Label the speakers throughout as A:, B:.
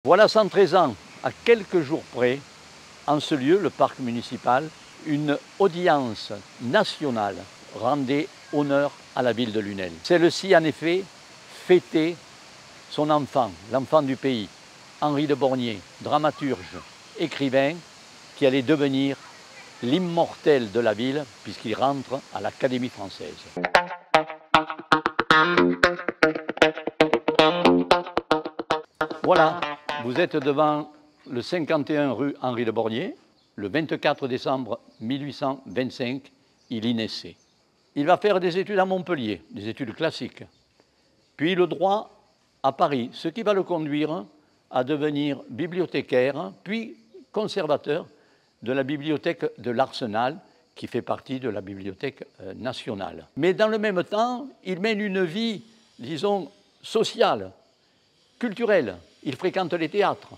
A: Voilà 113 ans, à quelques jours près, en ce lieu, le parc municipal, une audience nationale rendait honneur à la ville de Lunel. Celle-ci, en effet, fêtait son enfant, l'enfant du pays, Henri de Bornier, dramaturge, écrivain, qui allait devenir l'immortel de la ville, puisqu'il rentre à l'Académie française. Voilà, vous êtes devant le 51 rue Henri de Bornier. Le 24 décembre 1825, il y naissait. Il va faire des études à Montpellier, des études classiques, puis le droit à Paris, ce qui va le conduire à devenir bibliothécaire, puis conservateur de la bibliothèque de l'Arsenal, qui fait partie de la Bibliothèque nationale. Mais dans le même temps, il mène une vie, disons, sociale, culturelle. Il fréquente les théâtres.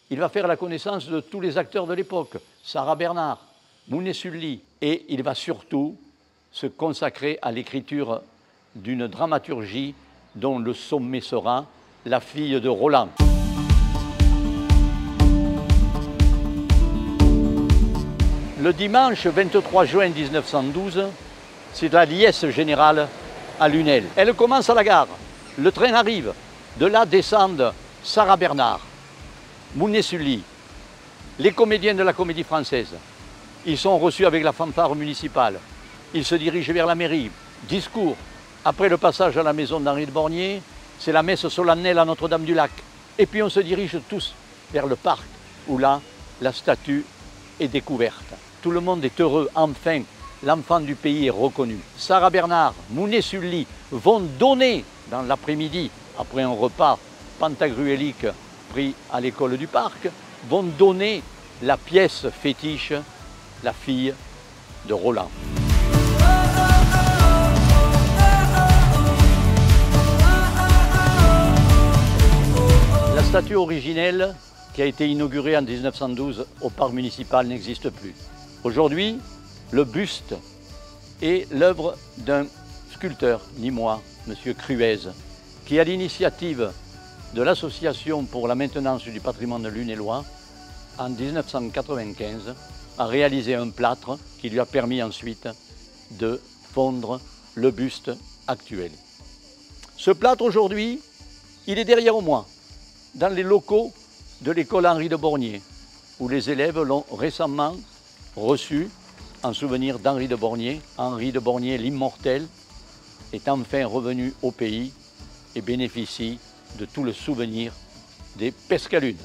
A: Il va faire la connaissance de tous les acteurs de l'époque, Sarah Bernard, Mounet Sully, et il va surtout se consacrer à l'écriture d'une dramaturgie dont le sommet sera La fille de Roland. Le dimanche 23 juin 1912, c'est la liesse générale à Lunel. Elle commence à la gare, le train arrive, de là descendent Sarah Bernard, Mounet Sully, les comédiens de la Comédie Française. Ils sont reçus avec la fanfare municipale. Ils se dirigent vers la mairie. Discours. Après le passage à la maison d'Henri de Bornier, c'est la messe solennelle à Notre-Dame-du-Lac. Et puis on se dirige tous vers le parc, où là, la statue est découverte. Tout le monde est heureux, enfin, l'enfant du pays est reconnu. Sarah Bernard, Mounet Sully vont donner dans l'après-midi, après un repas pantagruélique pris à l'école du parc, vont donner la pièce fétiche, La fille de Roland. La statue originelle qui a été inaugurée en 1912 au parc municipal n'existe plus. Aujourd'hui, le buste est l'œuvre d'un sculpteur, ni moi, M. Cruez, qui, à l'initiative de l'Association pour la maintenance du patrimoine lunélois, en 1995, a réalisé un plâtre qui lui a permis ensuite de fondre le buste actuel. Ce plâtre, aujourd'hui, il est derrière moi, dans les locaux de l'école Henri de Bornier, où les élèves l'ont récemment reçu en souvenir d'Henri de Bornier. Henri de Bornier, l'immortel, est enfin revenu au pays et bénéficie de tout le souvenir des Pescalunes.